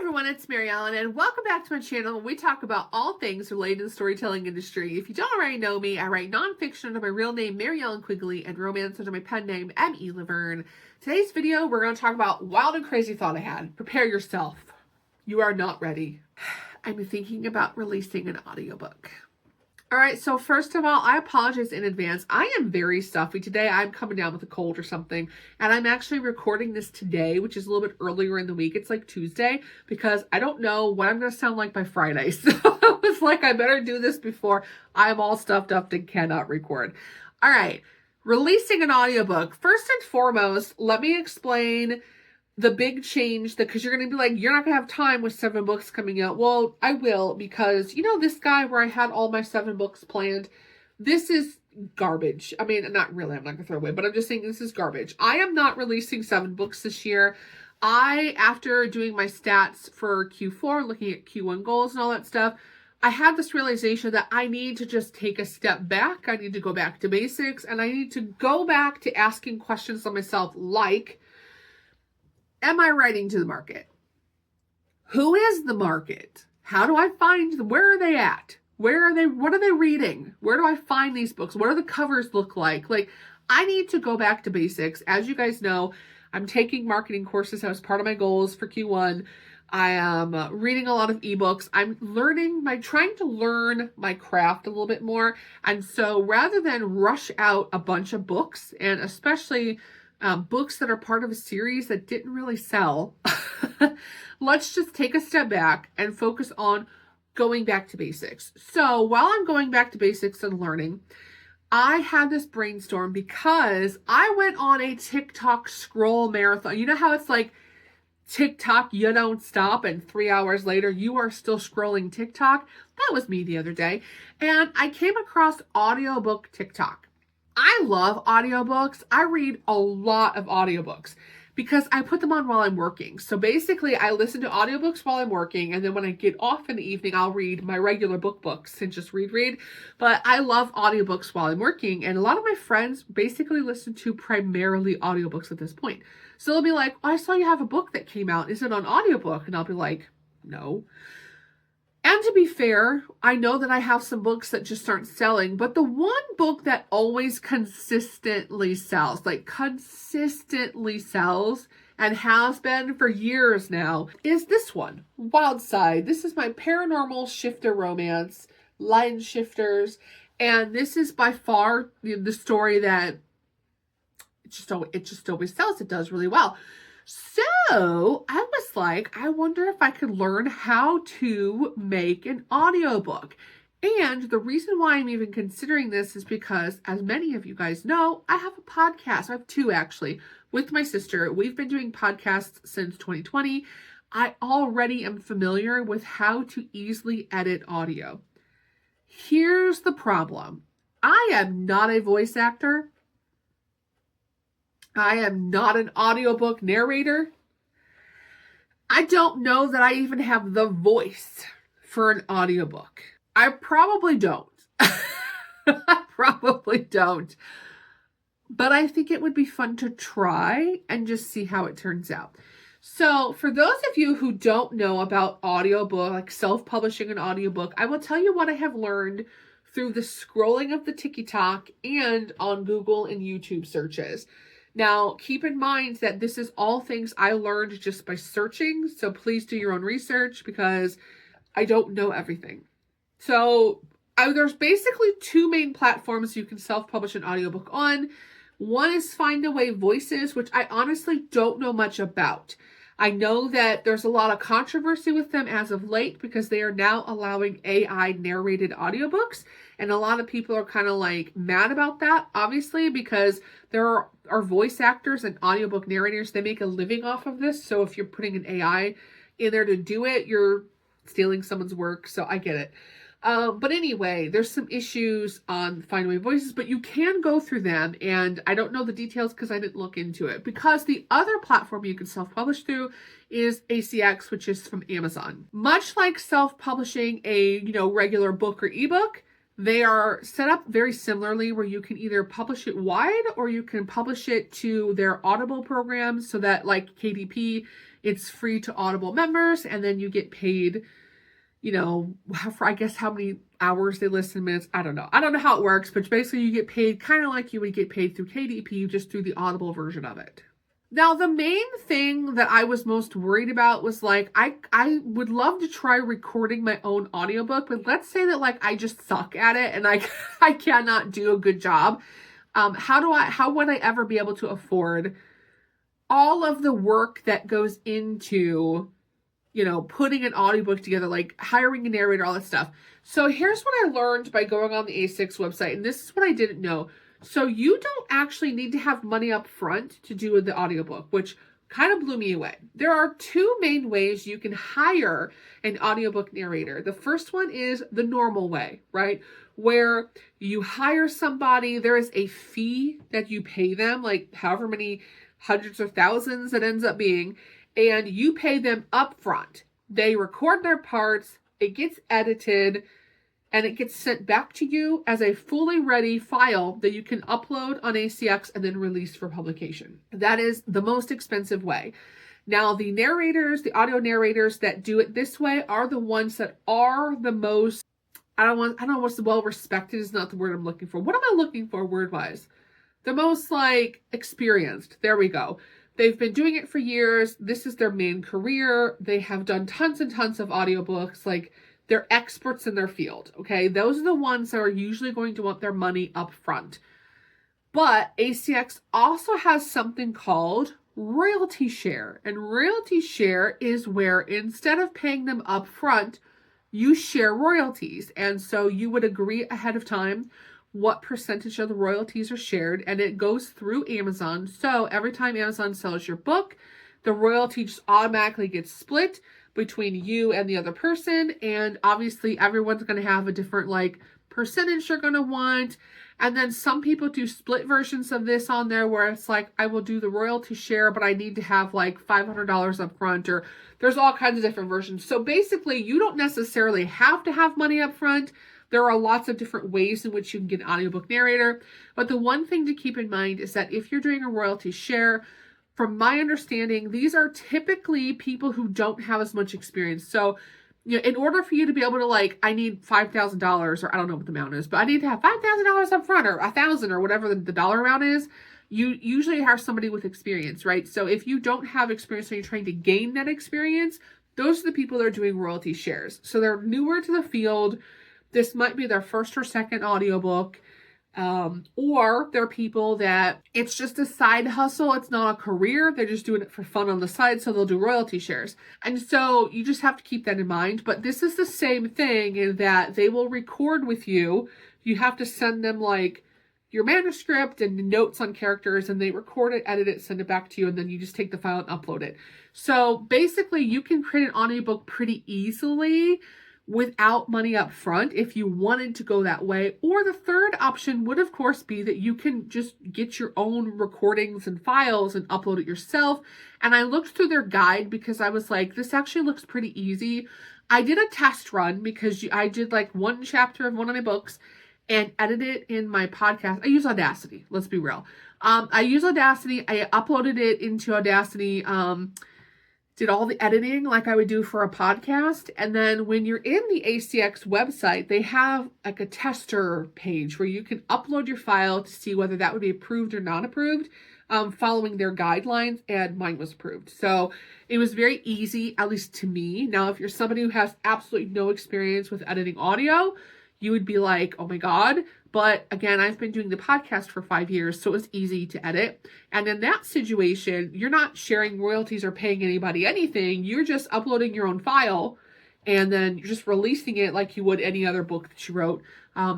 everyone, it's Mary Ellen, and welcome back to my channel where we talk about all things related to the storytelling industry. If you don't already know me, I write nonfiction under my real name, Mary Ellen Quigley, and romance under my pen name, M.E. Laverne. Today's video, we're going to talk about wild and crazy thought I had. Prepare yourself. You are not ready. I'm thinking about releasing an audiobook. All right, so first of all, I apologize in advance. I am very stuffy today. I'm coming down with a cold or something, and I'm actually recording this today, which is a little bit earlier in the week. It's like Tuesday, because I don't know what I'm going to sound like by Friday. So I was like, I better do this before I'm all stuffed up and cannot record. All right, releasing an audiobook. First and foremost, let me explain the big change, that because you're going to be like, you're not going to have time with 7 books coming out. Well, I will, because you know this guy where I had all my 7 books planned, this is garbage. I mean, not really, I'm not going to throw away, but I'm just saying this is garbage. I am not releasing 7 books this year. After doing my stats for Q4, looking at Q1 goals and all that stuff, I had this realization that I need to just take a step back. I need to go back to basics, and I need to go back to asking questions of myself like, am I writing to the market? Who is the market? How do I find them? Where are they at? Where are they? What are they reading? Where do I find these books? What do the covers look like? Like, I need to go back to basics. As you guys know, I'm taking marketing courses as part of my goals for Q1. I am reading a lot of ebooks. I'm trying to learn my craft a little bit more. And so rather than rush out a bunch of books, and especially books that are part of a series that didn't really sell, let's just take a step back and focus on going back to basics. So while I'm going back to basics and learning, I had this brainstorm because I went on a TikTok scroll marathon. You know how it's like TikTok, you don't stop, and 3 hours later you are still scrolling TikTok? That was me the other day. And I came across audiobook TikTok. I love audiobooks. I read a lot of audiobooks because I put them on while I'm working. So basically, I listen to audiobooks while I'm working, and then when I get off in the evening, I'll read my regular books and just read. But I love audiobooks while I'm working, and a lot of my friends basically listen to primarily audiobooks at this point. So they'll be like, oh, I saw you have a book that came out. Is it on audiobook? And I'll be like, no. And to be fair, I know that I have some books that just aren't selling, but the one book that always consistently sells and has been for years now, is this one, Wild Side. This is my paranormal shifter romance, Line Shifters, and this is by far the story that it just always sells. It does really well. So I was like, I wonder if I could learn how to make an audiobook. And the reason why I'm even considering this is because, as many of you guys know, I have a podcast. I have 2 actually, with my sister. We've been doing podcasts since 2020. I already am familiar with how to easily edit audio. Here's the problem. I am not a voice actor. I am not an audiobook narrator. I don't know that I even have the voice for an audiobook. I probably don't. I probably don't. But I think it would be fun to try and just see how it turns out. So for those of you who don't know about audiobook, like self-publishing an audiobook, I will tell you what I have learned through the scrolling of the TikTok and on Google and YouTube searches. Now, keep in mind that this is all things I learned just by searching, so please do your own research because I don't know everything. So there's basically 2 main platforms you can self-publish an audiobook on. One is Findaway Voices, which I honestly don't know much about. I know that there's a lot of controversy with them as of late because they are now allowing AI narrated audiobooks. And a lot of people are kind of like mad about that, obviously, because there are voice actors and audiobook narrators. They make a living off of this. So if you're putting an AI in there to do it, you're stealing someone's work. So I get it. But anyway, there's some issues on Findaway Voices, but you can go through them, and I don't know the details because I didn't look into it. Because the other platform you can self-publish through is ACX, which is from Amazon. Much like self-publishing a regular book or ebook, they are set up very similarly, where you can either publish it wide or you can publish it to their Audible programs, so that like KDP it's free to Audible members, and then you get paid, for I guess how many hours they listen, minutes. I don't know how it works, but basically you get paid kind of like you would get paid through KDP, just through the Audible version of it. Now, the main thing that I was most worried about was like, I would love to try recording my own audiobook, but let's say that like I just suck at it and I cannot do a good job. How would I ever be able to afford all of the work that goes into, putting an audiobook together, like hiring a narrator, all that stuff. So here's what I learned by going on the A6 website, and this is what I didn't know. So you don't actually need to have money up front to do the audiobook, which kind of blew me away. There are two main ways you can hire an audiobook narrator. The first one is the normal way, right? Where you hire somebody, there is a fee that you pay them, like however many hundreds or thousands it ends up being, and you pay them up front. They record their parts, it gets edited, and it gets sent back to you as a fully ready file that you can upload on ACX and then release for publication. That is the most expensive way. Now, the audio narrators that do it this way are the ones that are the most, I don't know what's well respected is not the word I'm looking for. What am I looking for word-wise? The most like experienced. There we go. They've been doing it for years. This is their main career. They have done tons and tons of audiobooks. Like, they're experts in their field, okay? Those are the ones that are usually going to want their money up front. But ACX also has something called royalty share. And royalty share is where instead of paying them up front, you share royalties. And so you would agree ahead of time what percentage of the royalties are shared, and it goes through Amazon. So every time Amazon sells your book, the royalty just automatically gets split between you and the other person. And obviously everyone's going to have a different like percentage they're going to want. And then some people do split versions of this on there where it's like, I will do the royalty share, but I need to have like $500 up front, or there's all kinds of different versions. So basically you don't necessarily have to have money up front. There are lots of different ways in which you can get an audiobook narrator. But the one thing to keep in mind is that if you're doing a royalty share, from my understanding, these are typically people who don't have as much experience. So, in order for you to be able to like, I need $5,000, or I don't know what the amount is, but I need to have $5,000 up front, or $1,000, or whatever the dollar amount is, you usually have somebody with experience, right? So if you don't have experience and you're trying to gain that experience, those are the people that are doing royalty shares. So they're newer to the field. This might be their first or second audiobook. Or they're people that it's just a side hustle. It's not a career. They're just doing it for fun on the side. So they'll do royalty shares. And so you just have to keep that in mind. But this is the same thing in that they will record with you. You have to send them like your manuscript and notes on characters, and they record it, edit it, send it back to you. And then you just take the file and upload it. So basically you can create an audiobook pretty easily without money up front if you wanted to go that way. Or the third option would of course be that you can just get your own recordings and files and upload it yourself. And I looked through their guide because I was like, this actually looks pretty easy. I did a test run because I did like one chapter of one of my books and edited it in my podcast. I use Audacity, let's be real. I use Audacity. I uploaded it into Audacity, did all the editing like I would do for a podcast. And then when you're in the ACX website, they have like a tester page where you can upload your file to see whether that would be approved or not approved, following their guidelines, and mine was approved. So it was very easy, at least to me. Now, if you're somebody who has absolutely no experience with editing audio, you would be like, oh my God. But again, I've been doing the podcast for 5 years, so it's easy to edit. And in that situation, you're not sharing royalties or paying anybody anything. You're just uploading your own file, and then you're just releasing it like you would any other book that you wrote.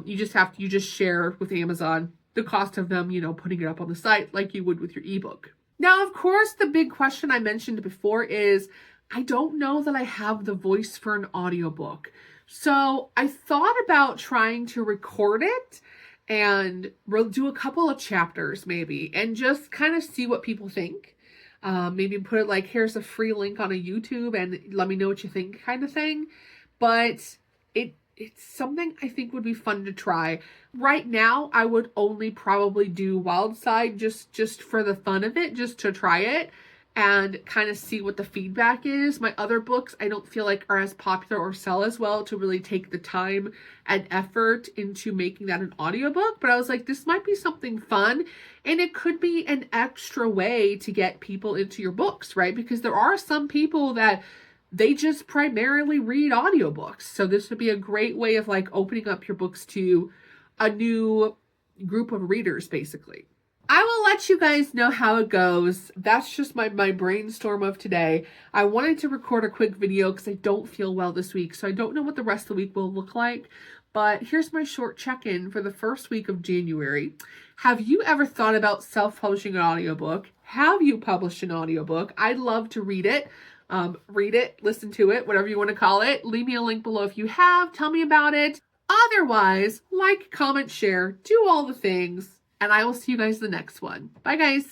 You just share with Amazon the cost of them, putting it up on the site like you would with your ebook. Now, of course, the big question I mentioned before is, I don't know that I have the voice for an audiobook. So I thought about trying to record it and do a couple of chapters maybe, and just kind of see what people think. Maybe put it like, here's a free link on a YouTube and let me know what you think kind of thing. But it's something I think would be fun to try. Right now, I would only probably do Wildside just for the fun of it, just to try it. and kind of see what the feedback is. My other books I don't feel like are as popular or sell as well to really take the time and effort into making that an audiobook. But I was like, this might be something fun, and it could be an extra way to get people into your books, right? Because there are some people that they just primarily read audiobooks. So this would be a great way of like opening up your books to a new group of readers, basically. I will let you guys know how it goes. That's just my brainstorm of today. I wanted to record a quick video because I don't feel well this week, so I don't know what the rest of the week will look like. But here's my short check-in for the first week of January. Have you ever thought about self-publishing an audiobook? Have you published an audiobook? I'd love to read it. Listen to it, whatever you want to call it. Leave me a link below if you have. Tell me about it. Otherwise, like, comment, share, do all the things. And I will see you guys in the next one. Bye, guys.